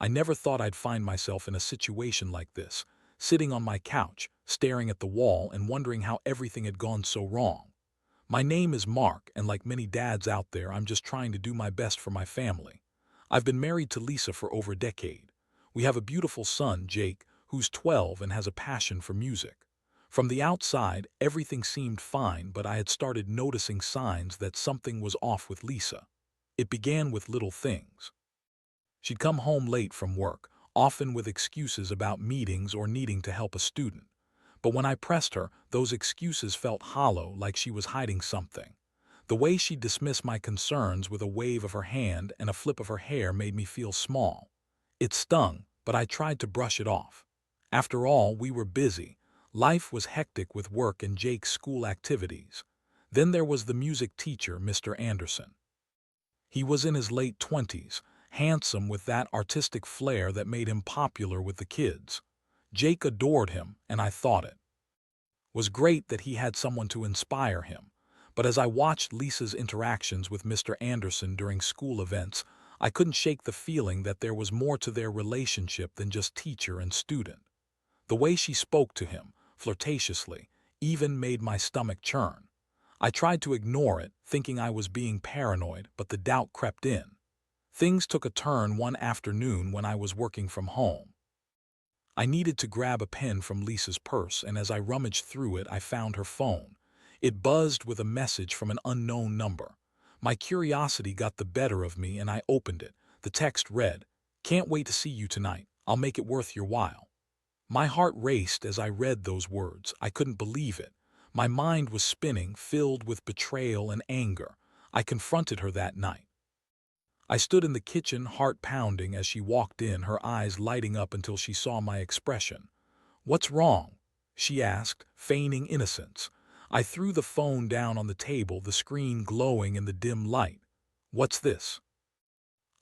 I never thought I'd find myself in a situation like this, sitting on my couch, staring at the wall and wondering how everything had gone so wrong. My name is Mark, and like many dads out there, I'm just trying to do my best for my family. I've been married to Lisa for over a decade. We have a beautiful son, Jake, who's 12 and has a passion for music. From the outside, everything seemed fine, but I had started noticing signs that something was off with Lisa. It began with little things. She'd come home late from work, often with excuses about meetings or needing to help a student. But when I pressed her, those excuses felt hollow, like she was hiding something. The way she dismissed my concerns with a wave of her hand and a flip of her hair made me feel small. It stung, but I tried to brush it off. After all, we were busy. Life was hectic with work and Jake's school activities. Then there was the music teacher, Mr. Anderson. He was in his late 20s, handsome with that artistic flair that made him popular with the kids. Jake adored him, and I thought it was great that he had someone to inspire him. But as I watched Lisa's interactions with Mr. Anderson during school events, I couldn't shake the feeling that there was more to their relationship than just teacher and student. The way she spoke to him, flirtatiously, even made my stomach churn. I tried to ignore it, thinking I was being paranoid, but the doubt crept in. Things took a turn one afternoon when I was working from home. I needed to grab a pen from Lisa's purse, and as I rummaged through it, I found her phone. It buzzed with a message from an unknown number. My curiosity got the better of me, and I opened it. The text read, "Can't wait to see you tonight. I'll make it worth your while." My heart raced as I read those words. I couldn't believe it. My mind was spinning, filled with betrayal and anger. I confronted her that night. I stood in the kitchen, heart pounding, as she walked in, her eyes lighting up until she saw my expression. "What's wrong?" she asked, feigning innocence. I threw the phone down on the table, the screen glowing in the dim light. "What's this?"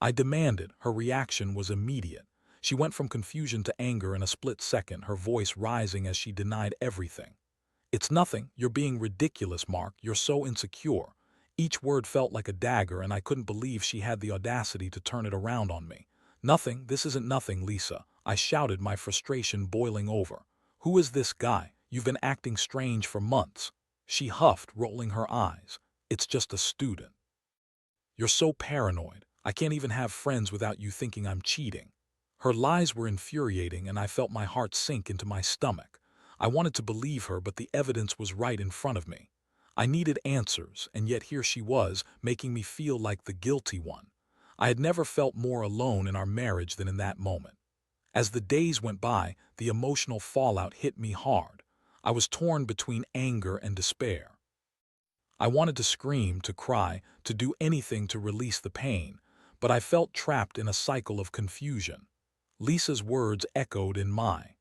I demanded. Her reaction was immediate. She went from confusion to anger in a split second, her voice rising as she denied everything. "It's nothing. You're being ridiculous, Mark. You're so insecure." Each word felt like a dagger, and I couldn't believe she had the audacity to turn it around on me. "Nothing. This isn't nothing, Lisa," I shouted, my frustration boiling over. "Who is this guy? You've been acting strange for months." She huffed, rolling her eyes. "It's just a student." "You're so paranoid. I can't even have friends without you thinking I'm cheating." Her lies were infuriating, and I felt my heart sink into my stomach. I wanted to believe her, but the evidence was right in front of me. I needed answers, and yet here she was, making me feel like the guilty one. I had never felt more alone in our marriage than in that moment. As the days went by, the emotional fallout hit me hard. I was torn between anger and despair. I wanted to scream, to cry, to do anything to release the pain, but I felt trapped in a cycle of confusion. Lisa's words echoed in my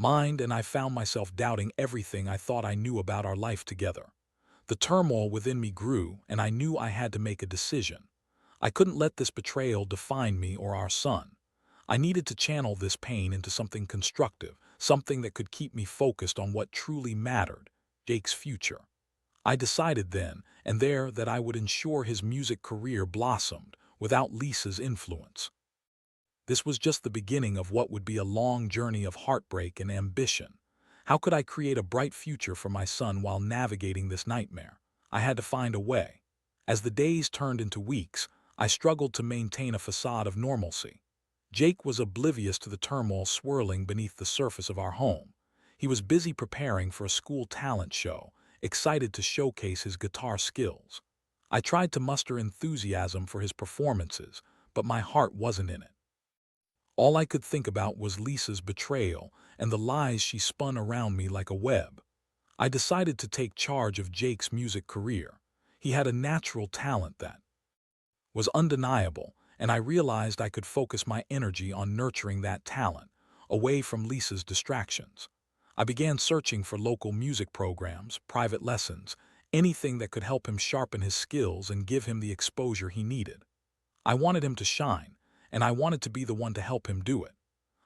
mind, and I found myself doubting everything I thought I knew about our life together. The turmoil within me grew, and I knew I had to make a decision. I couldn't let this betrayal define me or our son. I needed to channel this pain into something constructive, something that could keep me focused on what truly mattered, Jake's future. I decided then and there that I would ensure his music career blossomed without Lisa's influence. This was just the beginning of what would be a long journey of heartbreak and ambition. How could I create a bright future for my son while navigating this nightmare? I had to find a way. As the days turned into weeks, I struggled to maintain a facade of normalcy. Jake was oblivious to the turmoil swirling beneath the surface of our home. He was busy preparing for a school talent show, excited to showcase his guitar skills. I tried to muster enthusiasm for his performances, but my heart wasn't in it. All I could think about was Lisa's betrayal and the lies she spun around me like a web. I decided to take charge of Jake's music career. He had a natural talent that was undeniable, and I realized I could focus my energy on nurturing that talent, away from Lisa's distractions. I began searching for local music programs, private lessons, anything that could help him sharpen his skills and give him the exposure he needed. I wanted him to shine, and I wanted to be the one to help him do it.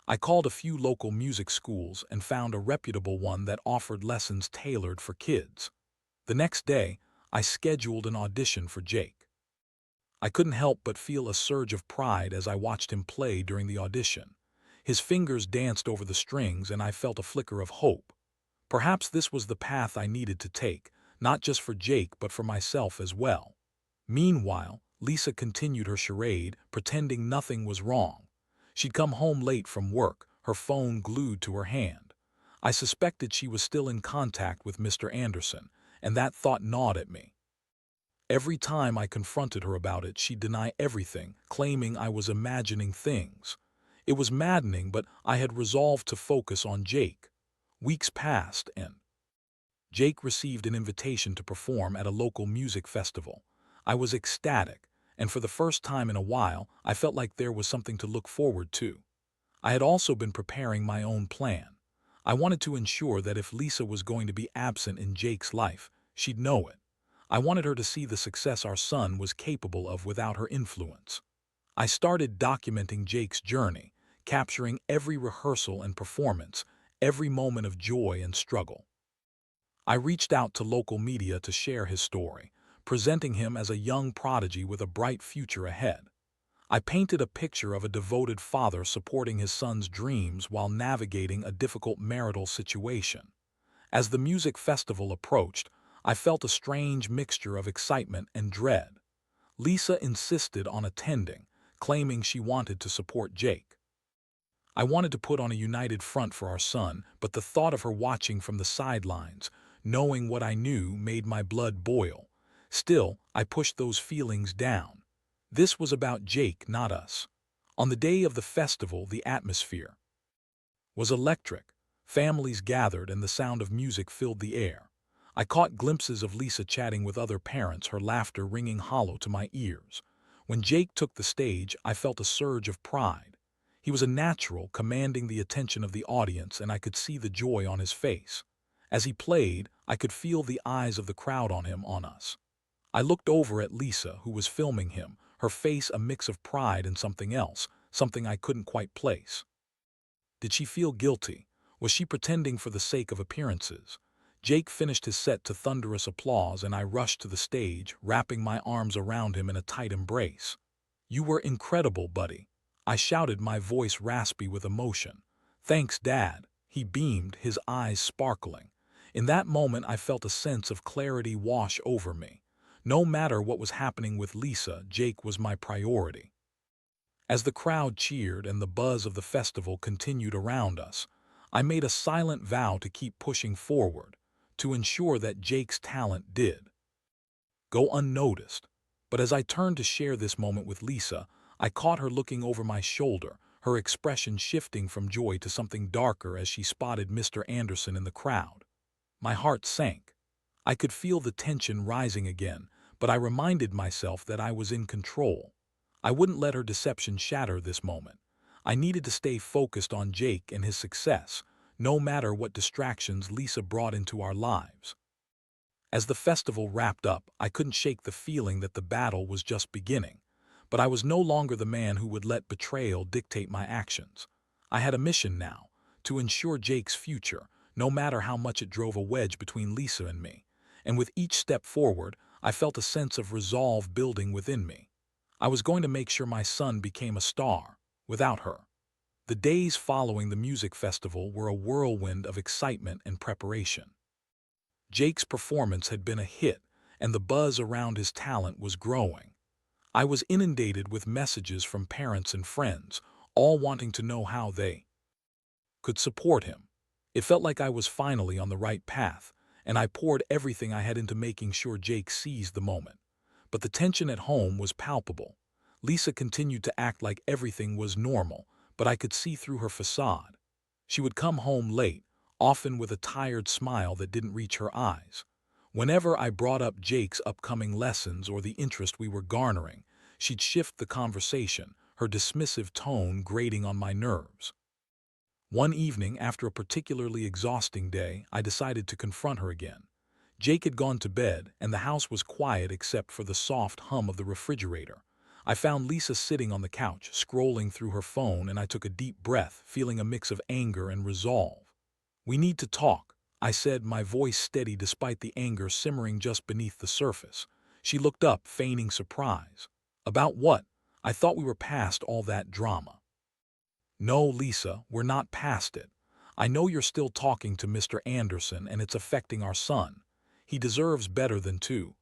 I called a few local music schools and found a reputable one that offered lessons tailored for kids. The next day, I scheduled an audition for Jake. I couldn't help but feel a surge of pride as I watched him play during the audition. His fingers danced over the strings and I felt a flicker of hope. Perhaps this was the path I needed to take, not just for Jake but for myself as well. Meanwhile, Lisa continued her charade, pretending nothing was wrong. She'd come home late from work, her phone glued to her hand. I suspected she was still in contact with Mr. Anderson, and that thought gnawed at me. Every time I confronted her about it, she'd deny everything, claiming I was imagining things. It was maddening, but I had resolved to focus on Jake. Weeks passed, and Jake received an invitation to perform at a local music festival. I was ecstatic, and for the first time in a while, I felt like there was something to look forward to. I had also been preparing my own plan. I wanted to ensure that if Lisa was going to be absent in Jake's life, she'd know it. I wanted her to see the success our son was capable of without her influence. I started documenting Jake's journey, capturing every rehearsal and performance, every moment of joy and struggle. I reached out to local media to share his story, presenting him as a young prodigy with a bright future ahead. I painted a picture of a devoted father supporting his son's dreams while navigating a difficult marital situation. As the music festival approached, I felt a strange mixture of excitement and dread. Lisa insisted on attending, claiming she wanted to support Jake. I wanted to put on a united front for our son, but the thought of her watching from the sidelines, knowing what I knew, made my blood boil. Still, I pushed those feelings down. This was about Jake, not us. On the day of the festival, the atmosphere was electric. Families gathered and the sound of music filled the air. I caught glimpses of Lisa chatting with other parents, her laughter ringing hollow to my ears. When Jake took the stage, I felt a surge of pride. He was a natural, commanding the attention of the audience, and I could see the joy on his face. As he played, I could feel the eyes of the crowd on him, on us. I looked over at Lisa, who was filming him, her face a mix of pride and something else, something I couldn't quite place. Did she feel guilty? Was she pretending for the sake of appearances? Jake finished his set to thunderous applause, and I rushed to the stage, wrapping my arms around him in a tight embrace. "You were incredible, buddy," I shouted, my voice raspy with emotion. "Thanks, Dad," he beamed, his eyes sparkling. In that moment, I felt a sense of clarity wash over me. No matter what was happening with Lisa, Jake was my priority. As the crowd cheered and the buzz of the festival continued around us, I made a silent vow to keep pushing forward, to ensure that Jake's talent did go unnoticed. But as I turned to share this moment with Lisa, I caught her looking over my shoulder, her expression shifting from joy to something darker as she spotted Mr. Anderson in the crowd. My heart sank. I could feel the tension rising again, but I reminded myself that I was in control. I wouldn't let her deception shatter this moment. I needed to stay focused on Jake and his success, no matter what distractions Lisa brought into our lives. As the festival wrapped up, I couldn't shake the feeling that the battle was just beginning. But I was no longer the man who would let betrayal dictate my actions. I had a mission now, to ensure Jake's future, no matter how much it drove a wedge between Lisa and me. And with each step forward, I felt a sense of resolve building within me. I was going to make sure my son became a star, without her. The days following the music festival were a whirlwind of excitement and preparation. Jake's performance had been a hit, and the buzz around his talent was growing. I was inundated with messages from parents and friends, all wanting to know how they could support him. It felt like I was finally on the right path, and I poured everything I had into making sure Jake seized the moment. But the tension at home was palpable. Lisa continued to act like everything was normal, but I could see through her facade. She would come home late, often with a tired smile that didn't reach her eyes. Whenever I brought up Jake's upcoming lessons or the interest we were garnering, she'd shift the conversation, her dismissive tone grating on my nerves. One evening, after a particularly exhausting day, I decided to confront her again. Jake had gone to bed, and the house was quiet except for the soft hum of the refrigerator. I found Lisa sitting on the couch, scrolling through her phone, and I took a deep breath, feeling a mix of anger and resolve. "We need to talk," I said, my voice steady despite the anger simmering just beneath the surface. She looked up, feigning surprise. About what? I thought we were past all that drama. No, Lisa, we're not past it. I know you're still talking to Mr. Anderson and it's affecting our son. He deserves better than to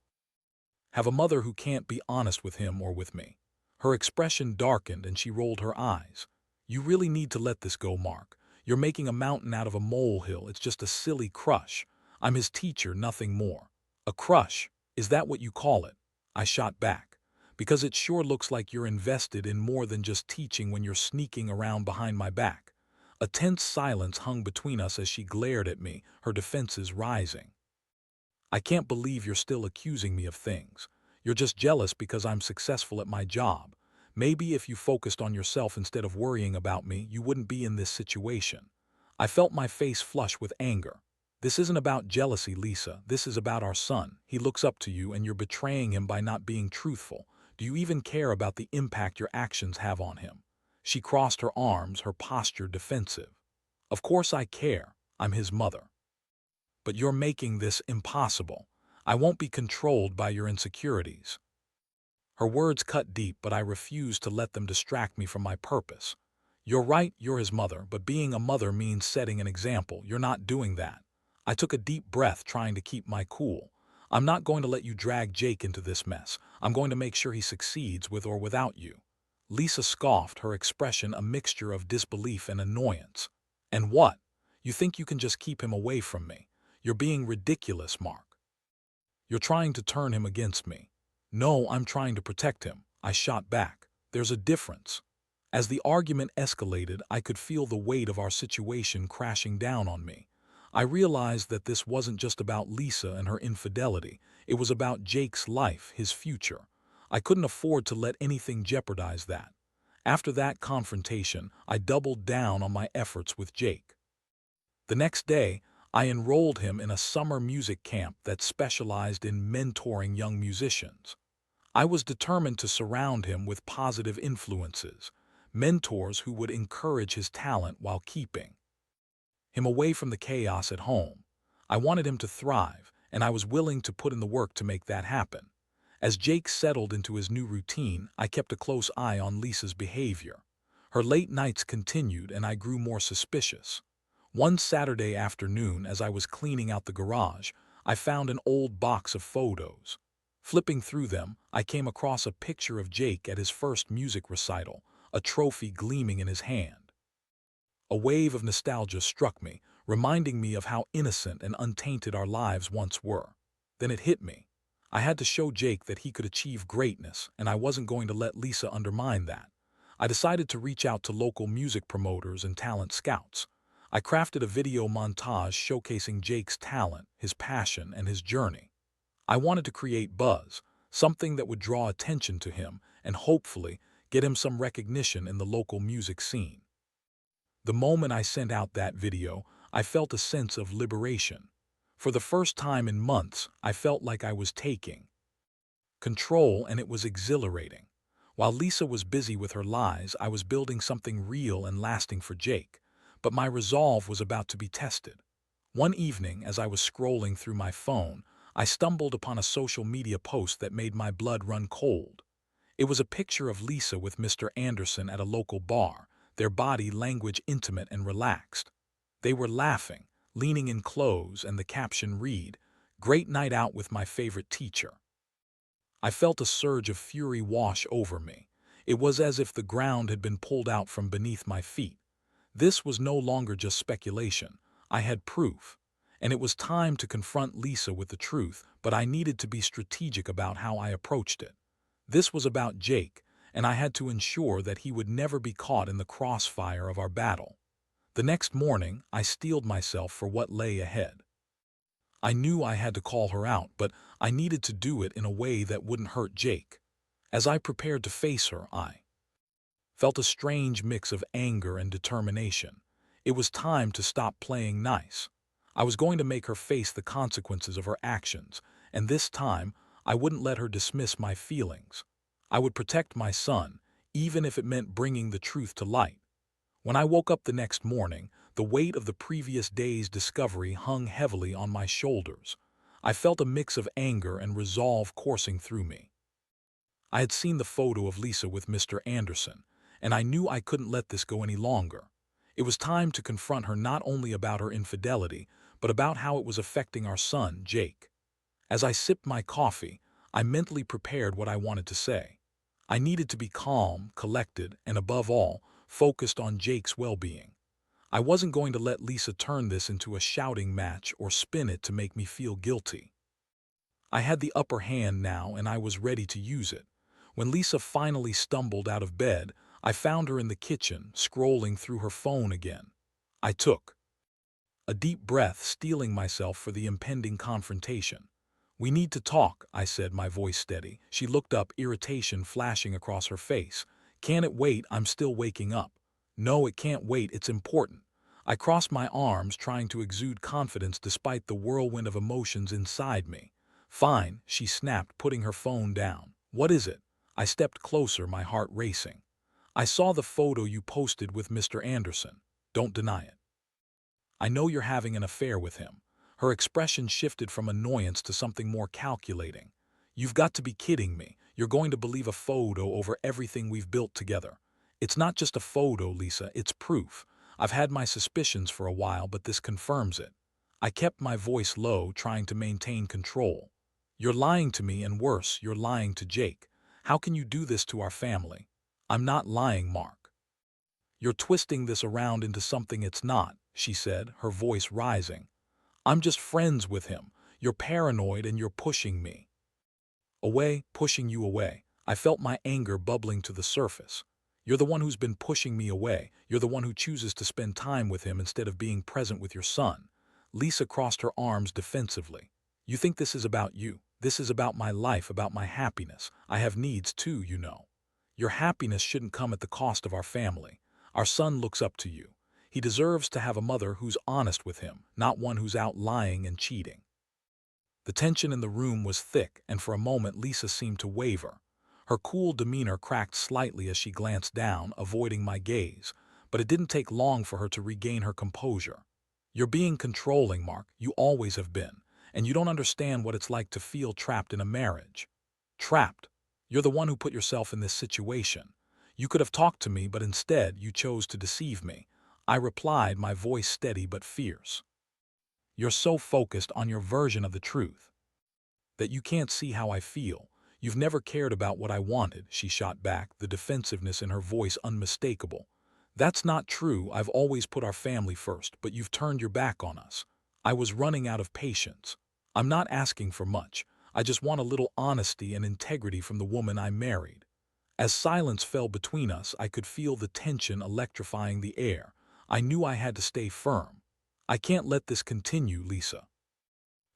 have a mother who can't be honest with him or with me. Her expression darkened and she rolled her eyes. You really need to let this go, Mark. You're making a mountain out of a molehill. It's just a silly crush. I'm his teacher, nothing more. A crush? Is that what you call it? I shot back. Because it sure looks like you're invested in more than just teaching when you're sneaking around behind my back. A tense silence hung between us as she glared at me, her defenses rising. I can't believe you're still accusing me of things. You're just jealous because I'm successful at my job. Maybe if you focused on yourself instead of worrying about me, you wouldn't be in this situation. I felt my face flush with anger. This isn't about jealousy, Lisa. This is about our son. He looks up to you and you're betraying him by not being truthful. Do you even care about the impact your actions have on him? She crossed her arms, her posture defensive. Of course I care. I'm his mother. But you're making this impossible. I won't be controlled by your insecurities. Her words cut deep, but I refused to let them distract me from my purpose. You're right, you're his mother, but being a mother means setting an example. You're not doing that. I took a deep breath, trying to keep my cool. I'm not going to let you drag Jake into this mess. I'm going to make sure he succeeds with or without you. Lisa scoffed, her expression a mixture of disbelief and annoyance. And what? You think you can just keep him away from me? You're being ridiculous, Mark. You're trying to turn him against me. No, I'm trying to protect him. I shot back. There's a difference. As the argument escalated, I could feel the weight of our situation crashing down on me. I realized that this wasn't just about Lisa and her infidelity. It was about Jake's life, his future. I couldn't afford to let anything jeopardize that. After that confrontation, I doubled down on my efforts with Jake. The next day, I enrolled him in a summer music camp that specialized in mentoring young musicians. I was determined to surround him with positive influences, mentors who would encourage his talent while keeping him away from the chaos at home. I wanted him to thrive, and I was willing to put in the work to make that happen. As Jake settled into his new routine, I kept a close eye on Lisa's behavior. Her late nights continued, and I grew more suspicious. One Saturday afternoon, as I was cleaning out the garage, I found an old box of photos. Flipping through them, I came across a picture of Jake at his first music recital, a trophy gleaming in his hand. A wave of nostalgia struck me, reminding me of how innocent and untainted our lives once were. Then it hit me. I had to show Jake that he could achieve greatness, and I wasn't going to let Lisa undermine that. I decided to reach out to local music promoters and talent scouts. I crafted a video montage showcasing Jake's talent, his passion, and his journey. I wanted to create buzz, something that would draw attention to him and hopefully get him some recognition in the local music scene. The moment I sent out that video, I felt a sense of liberation. For the first time in months, I felt like I was taking control, and it was exhilarating. While Lisa was busy with her lies, I was building something real and lasting for Jake. But my resolve was about to be tested. One evening, as I was scrolling through my phone, I stumbled upon a social media post that made my blood run cold. It was a picture of Lisa with Mr. Anderson at a local bar, their body language intimate and relaxed. They were laughing, leaning in close, and the caption read, "Great night out with my favorite teacher." I felt a surge of fury wash over me. It was as if the ground had been pulled out from beneath my feet. This was no longer just speculation. I had proof. And it was time to confront Lisa with the truth, but I needed to be strategic about how I approached it. This was about Jake, and I had to ensure that he would never be caught in the crossfire of our battle. The next morning, I steeled myself for what lay ahead. I knew I had to call her out, but I needed to do it in a way that wouldn't hurt Jake. As I prepared to face her, I felt a strange mix of anger and determination. It was time to stop playing nice. I was going to make her face the consequences of her actions, and this time I wouldn't let her dismiss my feelings. I would protect my son, even if it meant bringing the truth to light. When I woke up the next morning, the weight of the previous day's discovery hung heavily on my shoulders. I felt a mix of anger and resolve coursing through me. I had seen the photo of Lisa with Mr. Anderson, and I knew I couldn't let this go any longer. It was time to confront her not only about her infidelity, but about how it was affecting our son, Jake. As I sipped my coffee, I mentally prepared what I wanted to say. I needed to be calm, collected, and above all, focused on Jake's well-being. I wasn't going to let Lisa turn this into a shouting match or spin it to make me feel guilty. I had the upper hand now, and I was ready to use it. When Lisa finally stumbled out of bed, I found her in the kitchen, scrolling through her phone again. I took a deep breath, steeling myself for the impending confrontation. "We need to talk," I said, my voice steady. She looked up, irritation flashing across her face. "Can it wait? I'm still waking up." "No, it can't wait. It's important." I crossed my arms, trying to exude confidence despite the whirlwind of emotions inside me. "Fine," she snapped, putting her phone down. "What is it?" I stepped closer, my heart racing. "I saw the photo you posted with Mr. Anderson. Don't deny it. I know you're having an affair with him." Her expression shifted from annoyance to something more calculating. "You've got to be kidding me. You're going to believe a photo over everything we've built together." "It's not just a photo, Lisa, it's proof. I've had my suspicions for a while, but this confirms it." I kept my voice low, trying to maintain control. "You're lying to me, and worse, you're lying to Jake. How can you do this to our family?" "I'm not lying, Mark. You're twisting this around into something it's not," she said, her voice rising. "I'm just friends with him. You're paranoid and you're pushing me away, pushing you away." I felt my anger bubbling to the surface. "You're the one who's been pushing me away. You're the one who chooses to spend time with him instead of being present with your son." Lisa crossed her arms defensively. "You think this is about you. This is about my life, about my happiness. I have needs too, you know. Your happiness shouldn't come at the cost of our family. Our son looks up to you. He deserves to have a mother who's honest with him, not one who's out lying and cheating." The tension in the room was thick, and for a moment Lisa seemed to waver. Her cool demeanor cracked slightly as she glanced down, avoiding my gaze, but it didn't take long for her to regain her composure. "You're being controlling, Mark. You always have been, and you don't understand what it's like to feel trapped in a marriage." "Trapped? You're the one who put yourself in this situation. You could have talked to me, but instead you chose to deceive me," I replied, my voice steady but fierce. "You're so focused on your version of the truth that you can't see how I feel. You've never cared about what I wanted," she shot back, the defensiveness in her voice unmistakable. "That's not true. I've always put our family first, but you've turned your back on us." I was running out of patience. "I'm not asking for much. I just want a little honesty and integrity from the woman I married." As silence fell between us, I could feel the tension electrifying the air. I knew I had to stay firm. "I can't let this continue, Lisa.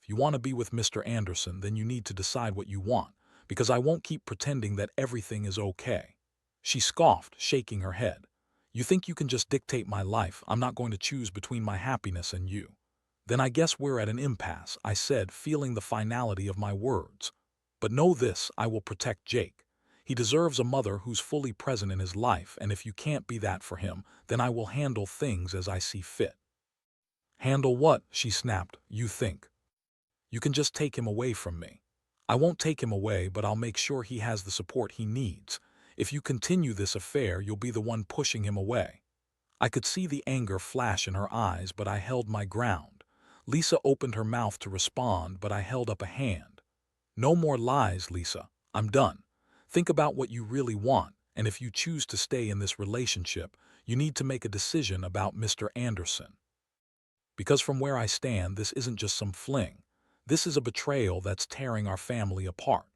If you want to be with Mr. Anderson, then you need to decide what you want, because I won't keep pretending that everything is okay." She scoffed, shaking her head. "You think you can just dictate my life? I'm not going to choose between my happiness and you." "Then I guess we're at an impasse," I said, feeling the finality of my words. "But know this, I will protect Jake. He deserves a mother who's fully present in his life, and if you can't be that for him, then I will handle things as I see fit." "Handle what?" she snapped. "You think you can just take him away from me?" "I won't take him away, but I'll make sure he has the support he needs. If you continue this affair, you'll be the one pushing him away." I could see the anger flash in her eyes, but I held my ground. Lisa opened her mouth to respond, but I held up a hand. "No more lies, Lisa. I'm done. Think about what you really want, and if you choose to stay in this relationship, you need to make a decision about Mr. Anderson. Because from where I stand, this isn't just some fling. This is a betrayal that's tearing our family apart."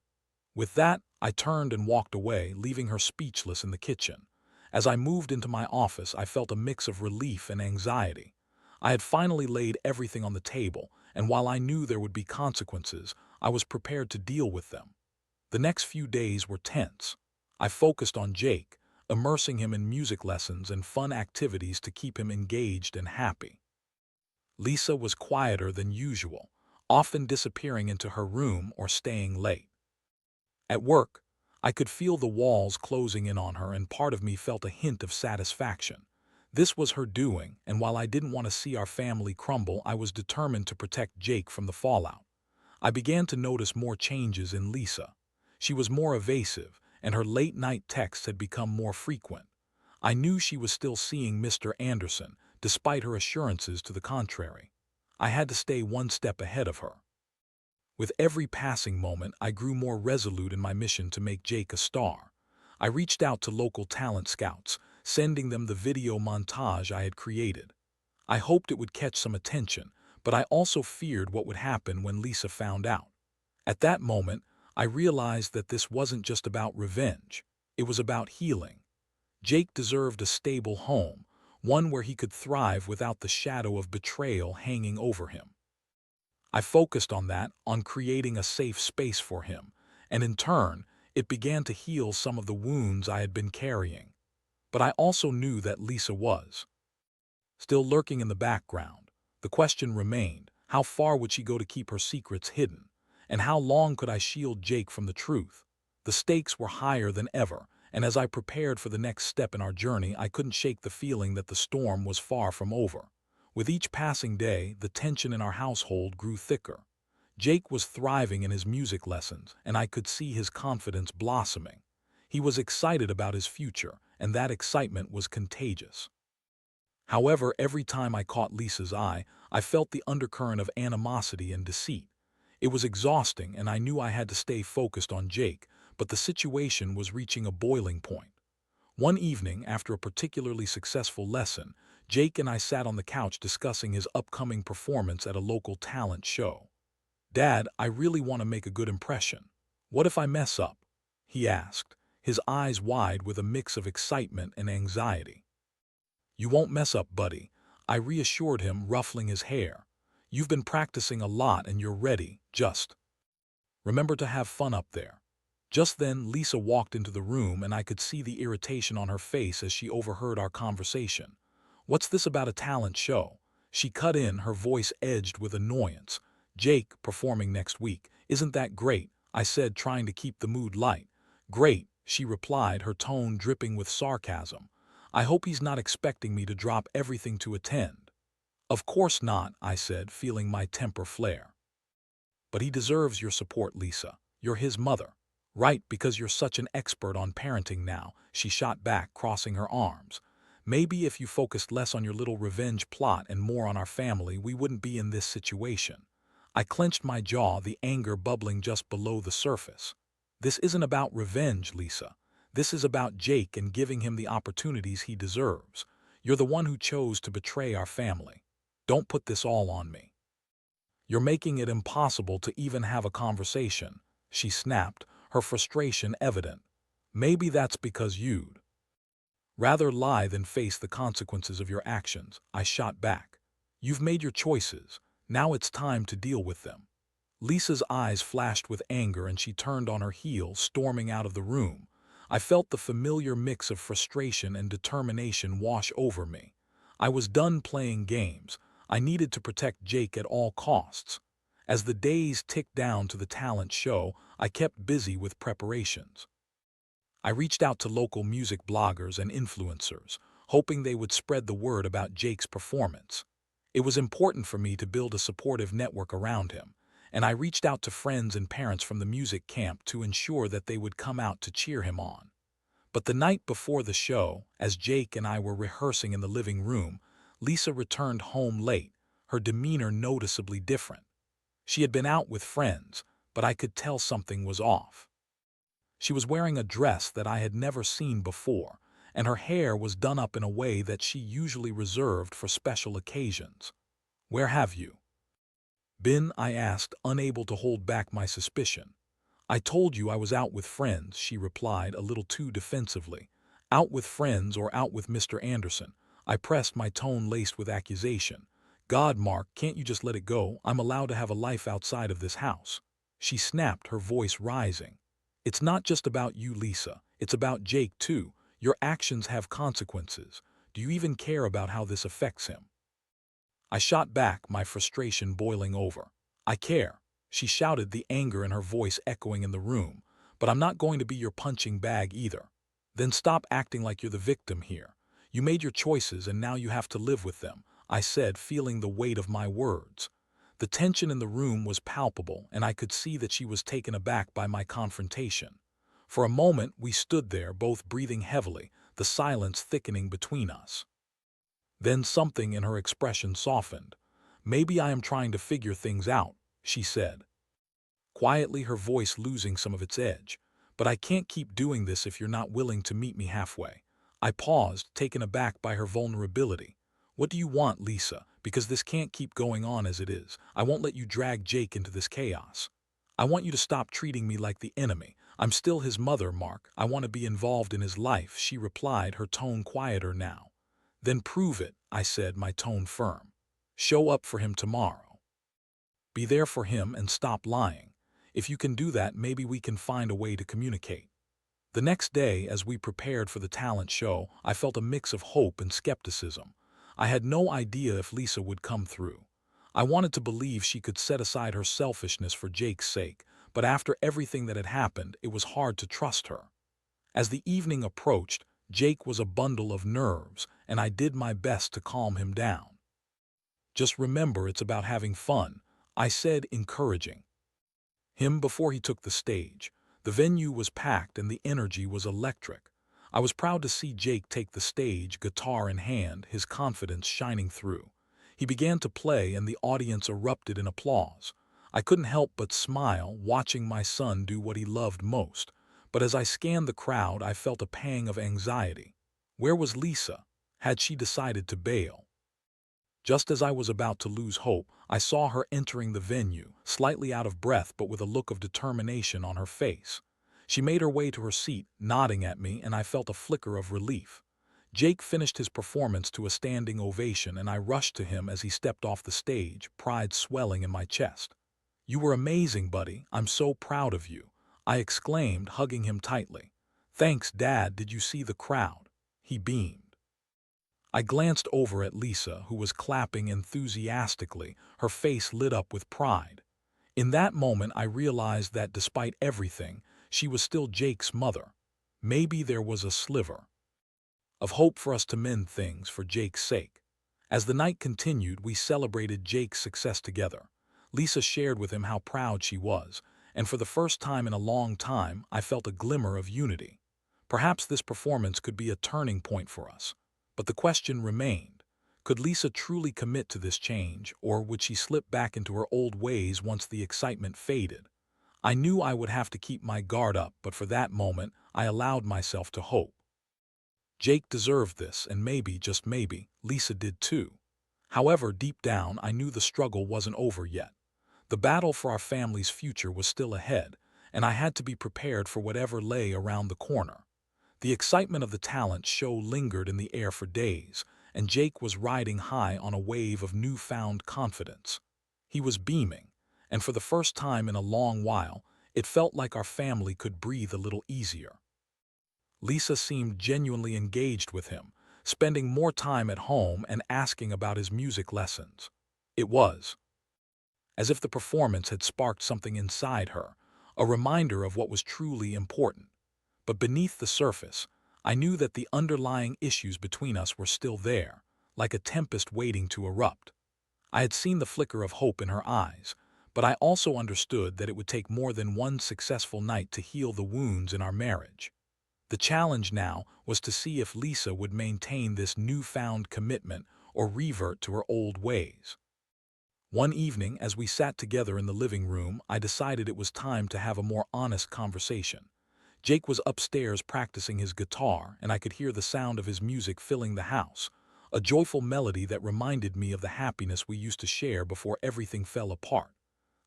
With that, I turned and walked away, leaving her speechless in the kitchen. As I moved into my office, I felt a mix of relief and anxiety. I had finally laid everything on the table, and while I knew there would be consequences, I was prepared to deal with them. The next few days were tense. I focused on Jake, immersing him in music lessons and fun activities to keep him engaged and happy. Lisa was quieter than usual, often disappearing into her room or staying late. At work, I could feel the walls closing in on her, and part of me felt a hint of satisfaction. This was her doing, and while I didn't want to see our family crumble, I was determined to protect Jake from the fallout. I began to notice more changes in Lisa. She was more evasive, and her late-night texts had become more frequent. I knew she was still seeing Mr. Anderson, despite her assurances to the contrary. I had to stay one step ahead of her. With every passing moment, I grew more resolute in my mission to make Jake a star. I reached out to local talent scouts, sending them the video montage I had created. I hoped it would catch some attention, but I also feared what would happen when Lisa found out. At that moment, I realized that this wasn't just about revenge. It was about healing. Jake deserved a stable home, one where he could thrive without the shadow of betrayal hanging over him. I focused on that, on creating a safe space for him, and in turn, it began to heal some of the wounds I had been carrying. But I also knew that Lisa was still lurking in the background. The question remained, how far would she go to keep her secrets hidden? And how long could I shield Jake from the truth? The stakes were higher than ever, and as I prepared for the next step in our journey, I couldn't shake the feeling that the storm was far from over. With each passing day, the tension in our household grew thicker. Jake was thriving in his music lessons, and I could see his confidence blossoming. He was excited about his future, and that excitement was contagious. However, every time I caught Lisa's eye, I felt the undercurrent of animosity and deceit. It was exhausting, and I knew I had to stay focused on Jake, but the situation was reaching a boiling point. One evening, after a particularly successful lesson, Jake and I sat on the couch discussing his upcoming performance at a local talent show. "Dad, I really want to make a good impression. What if I mess up?" he asked, his eyes wide with a mix of excitement and anxiety. "You won't mess up, buddy," I reassured him, ruffling his hair. "You've been practicing a lot and you're ready, just remember to have fun up there." Just then, Lisa walked into the room and I could see the irritation on her face as she overheard our conversation. "What's this about a talent show?" she cut in, her voice edged with annoyance. "Jake performing next week. Isn't that great?" I said, trying to keep the mood light. "Great," she replied, her tone dripping with sarcasm. "I hope he's not expecting me to drop everything to attend." "Of course not," I said, feeling my temper flare. "But he deserves your support, Lisa. You're his mother." "Right, because you're such an expert on parenting now," she shot back, crossing her arms. "Maybe if you focused less on your little revenge plot and more on our family, we wouldn't be in this situation." I clenched my jaw, the anger bubbling just below the surface. "This isn't about revenge, Lisa. This is about Jake and giving him the opportunities he deserves. You're the one who chose to betray our family. Don't put this all on me. You're making it impossible to even have a conversation," she snapped, her frustration evident. "Maybe that's because you'd rather lie than face the consequences of your actions," I shot back. "You've made your choices. Now it's time to deal with them." Lisa's eyes flashed with anger and she turned on her heel, storming out of the room. I felt the familiar mix of frustration and determination wash over me. I was done playing games. I needed to protect Jake at all costs. As the days ticked down to the talent show, I kept busy with preparations. I reached out to local music bloggers and influencers, hoping they would spread the word about Jake's performance. It was important for me to build a supportive network around him, and I reached out to friends and parents from the music camp to ensure that they would come out to cheer him on. But the night before the show, as Jake and I were rehearsing in the living room, Lisa returned home late, her demeanor noticeably different. She had been out with friends, but I could tell something was off. She was wearing a dress that I had never seen before, and her hair was done up in a way that she usually reserved for special occasions. "Where have you been?" I asked, unable to hold back my suspicion. "I told you I was out with friends," she replied, a little too defensively. "Out with friends or out with Mr. Anderson?" I pressed, my tone laced with accusation. "God, Mark, can't you just let it go? I'm allowed to have a life outside of this house." She snapped, her voice rising. "It's not just about you, Lisa. It's about Jake, too. Your actions have consequences. Do you even care about how this affects him?" I shot back, my frustration boiling over. "I care," she shouted, the anger in her voice echoing in the room. "But I'm not going to be your punching bag either." "Then stop acting like you're the victim here. You made your choices and now you have to live with them," I said, feeling the weight of my words. The tension in the room was palpable, and I could see that she was taken aback by my confrontation. For a moment, we stood there, both breathing heavily, the silence thickening between us. Then something in her expression softened. "Maybe I am trying to figure things out," she said, quietly, her voice losing some of its edge. "But I can't keep doing this if you're not willing to meet me halfway." I paused, taken aback by her vulnerability. "What do you want, Lisa? Because this can't keep going on as it is. I won't let you drag Jake into this chaos. I want you to stop treating me like the enemy. I'm still his mother, Mark. I want to be involved in his life," she replied, her tone quieter now. "Then prove it," I said, my tone firm. "Show up for him tomorrow. Be there for him and stop lying. If you can do that, maybe we can find a way to communicate." The next day, as we prepared for the talent show, I felt a mix of hope and skepticism. I had no idea if Lisa would come through. I wanted to believe she could set aside her selfishness for Jake's sake, but after everything that had happened, it was hard to trust her. As the evening approached, Jake was a bundle of nerves, and I did my best to calm him down. "Just remember, it's about having fun," I said, encouraging him before he took the stage. The venue was packed and the energy was electric. I was proud to see Jake take the stage, guitar in hand, his confidence shining through. He began to play and the audience erupted in applause. I couldn't help but smile, watching my son do what he loved most. But as I scanned the crowd, I felt a pang of anxiety. Where was Lisa? Had she decided to bail? Just as I was about to lose hope, I saw her entering the venue, slightly out of breath but with a look of determination on her face. She made her way to her seat, nodding at me, and I felt a flicker of relief. Jake finished his performance to a standing ovation, and I rushed to him as he stepped off the stage, pride swelling in my chest. "You were amazing, buddy. I'm so proud of you," I exclaimed, hugging him tightly. "Thanks, Dad. Did you see the crowd?" He beamed. I glanced over at Lisa, who was clapping enthusiastically, her face lit up with pride. In that moment, I realized that despite everything, she was still Jake's mother. Maybe there was a sliver of hope for us to mend things for Jake's sake. As the night continued, we celebrated Jake's success together. Lisa shared with him how proud she was, and for the first time in a long time, I felt a glimmer of unity. Perhaps this performance could be a turning point for us. But the question remained, could Lisa truly commit to this change, or would she slip back into her old ways once the excitement faded? I knew I would have to keep my guard up, but for that moment, I allowed myself to hope. Jake deserved this, and maybe, just maybe, Lisa did too. However, deep down, I knew the struggle wasn't over yet. The battle for our family's future was still ahead, and I had to be prepared for whatever lay around the corner. The excitement of the talent show lingered in the air for days, and Jake was riding high on a wave of newfound confidence. He was beaming, and for the first time in a long while, it felt like our family could breathe a little easier. Lisa seemed genuinely engaged with him, spending more time at home and asking about his music lessons. It was as if the performance had sparked something inside her, a reminder of what was truly important. But beneath the surface, I knew that the underlying issues between us were still there, like a tempest waiting to erupt. I had seen the flicker of hope in her eyes, but I also understood that it would take more than one successful night to heal the wounds in our marriage. The challenge now was to see if Lisa would maintain this newfound commitment or revert to her old ways. One evening, as we sat together in the living room, I decided it was time to have a more honest conversation. Jake was upstairs practicing his guitar, and I could hear the sound of his music filling the house, a joyful melody that reminded me of the happiness we used to share before everything fell apart.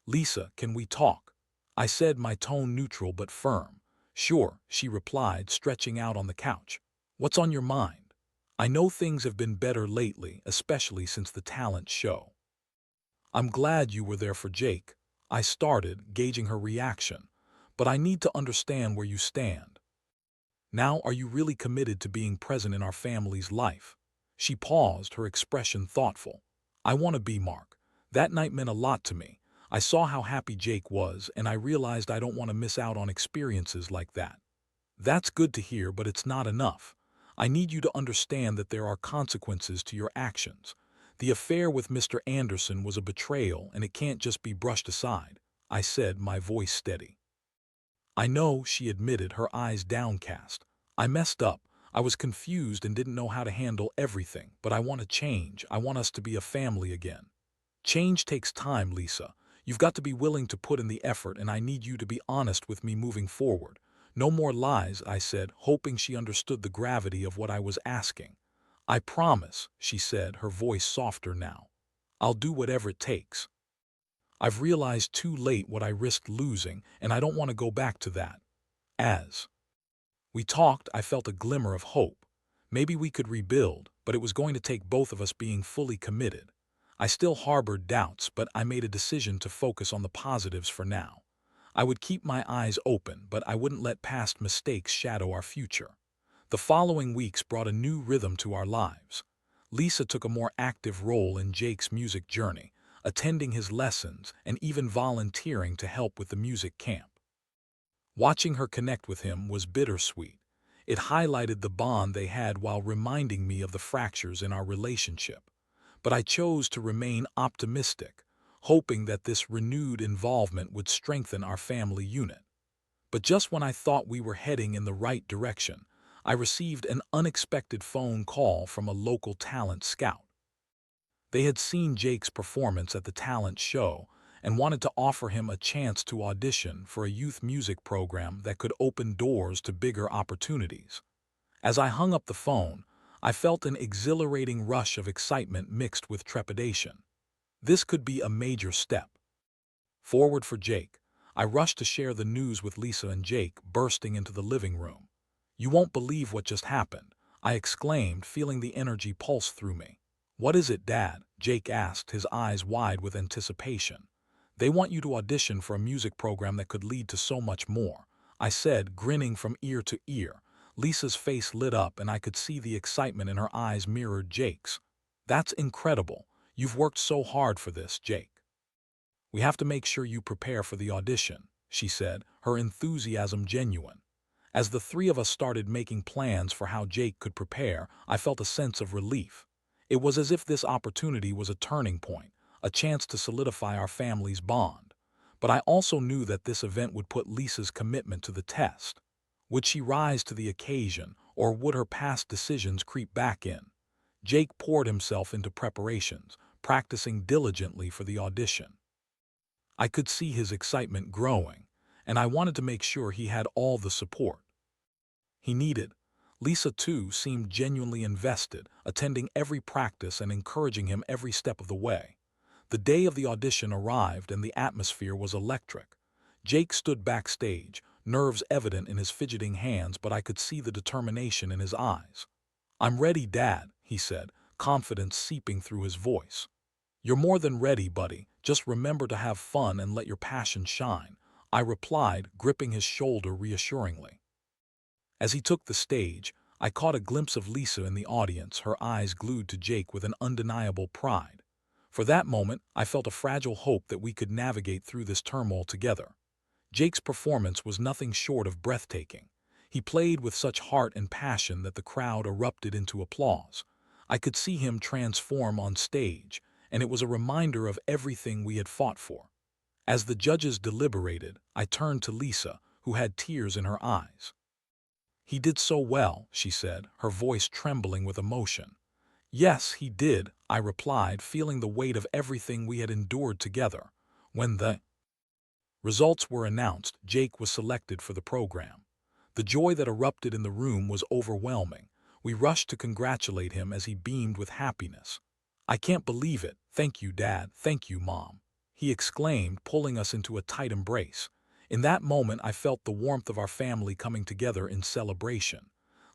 "Lisa, can we talk?" I said, my tone neutral but firm. "Sure," she replied, stretching out on the couch. "What's on your mind?" "I know things have been better lately, especially since the talent show." "I'm glad you were there for Jake," I started, gauging her reaction. "But I need to understand where you stand. Now, are you really committed to being present in our family's life?" She paused, her expression thoughtful. "I want to be, Mark. That night meant a lot to me. I saw how happy Jake was, and I realized I don't want to miss out on experiences like that." "That's good to hear, but it's not enough. I need you to understand that there are consequences to your actions. The affair with Mr. Anderson was a betrayal, and it can't just be brushed aside," I said, my voice steady. I know, she admitted, her eyes downcast. I messed up. I was confused and didn't know how to handle everything, but I want to change. I want us to be a family again. Change takes time, Lisa. You've got to be willing to put in the effort, and I need you to be honest with me moving forward. No more lies, I said, hoping she understood the gravity of what I was asking. I promise, she said, her voice softer now. I'll do whatever it takes. I've realized too late what I risked losing, and I don't want to go back to that. As we talked, I felt a glimmer of hope. Maybe we could rebuild, but it was going to take both of us being fully committed. I still harbored doubts, but I made a decision to focus on the positives for now. I would keep my eyes open, but I wouldn't let past mistakes shadow our future. The following weeks brought a new rhythm to our lives. Lisa took a more active role in Jake's music journey, attending his lessons and even volunteering to help with the music camp. Watching her connect with him was bittersweet. It highlighted the bond they had while reminding me of the fractures in our relationship. But I chose to remain optimistic, hoping that this renewed involvement would strengthen our family unit. But just when I thought we were heading in the right direction, I received an unexpected phone call from a local talent scout. They had seen Jake's performance at the talent show and wanted to offer him a chance to audition for a youth music program that could open doors to bigger opportunities. As I hung up the phone, I felt an exhilarating rush of excitement mixed with trepidation. This could be a major step forward for Jake. I rushed to share the news with Lisa and Jake, bursting into the living room. "You won't believe what just happened," I exclaimed, feeling the energy pulse through me. "What is it, Dad?" Jake asked, his eyes wide with anticipation. "They want you to audition for a music program that could lead to so much more," I said, grinning from ear to ear. Lisa's face lit up and I could see the excitement in her eyes mirrored Jake's. "That's incredible. You've worked so hard for this, Jake. We have to make sure you prepare for the audition," she said, her enthusiasm genuine. As the three of us started making plans for how Jake could prepare, I felt a sense of relief. It was as if this opportunity was a turning point, a chance to solidify our family's bond. But I also knew that this event would put Lisa's commitment to the test. Would she rise to the occasion, or would her past decisions creep back in? Jake poured himself into preparations, practicing diligently for the audition. I could see his excitement growing, and I wanted to make sure he had all the support he needed. Lisa, too, seemed genuinely invested, attending every practice and encouraging him every step of the way. The day of the audition arrived and the atmosphere was electric. Jake stood backstage, nerves evident in his fidgeting hands, but I could see the determination in his eyes. "I'm ready, Dad," he said, confidence seeping through his voice. "You're more than ready, buddy. Just remember to have fun and let your passion shine," I replied, gripping his shoulder reassuringly. As he took the stage, I caught a glimpse of Lisa in the audience, her eyes glued to Jake with an undeniable pride. For that moment, I felt a fragile hope that we could navigate through this turmoil together. Jake's performance was nothing short of breathtaking. He played with such heart and passion that the crowd erupted into applause. I could see him transform on stage, and it was a reminder of everything we had fought for. As the judges deliberated, I turned to Lisa, who had tears in her eyes. "He did so well," she said, her voice trembling with emotion. "Yes, he did," I replied, feeling the weight of everything we had endured together. When the results were announced, Jake was selected for the program. The joy that erupted in the room was overwhelming. We rushed to congratulate him as he beamed with happiness. "I can't believe it. Thank you, Dad. Thank you, Mom," he exclaimed, pulling us into a tight embrace. In that moment, I felt the warmth of our family coming together in celebration.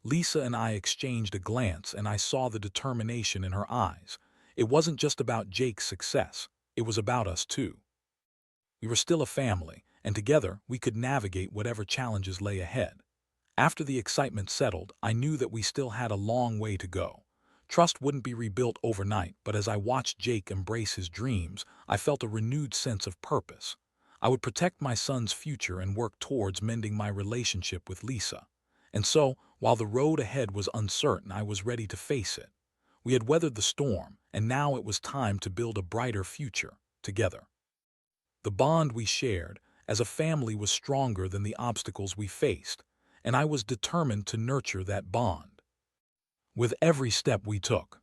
Lisa and I exchanged a glance, and I saw the determination in her eyes. It wasn't just about Jake's success. It was about us, too. We were still a family, and together we could navigate whatever challenges lay ahead. After the excitement settled, I knew that we still had a long way to go. Trust wouldn't be rebuilt overnight, but as I watched Jake embrace his dreams, I felt a renewed sense of purpose. I would protect my son's future and work towards mending my relationship with Lisa. And so, while the road ahead was uncertain, I was ready to face it. We had weathered the storm, and now it was time to build a brighter future together. The bond we shared, as a family was stronger than the obstacles we faced, and I was determined to nurture that bond. With every step we took,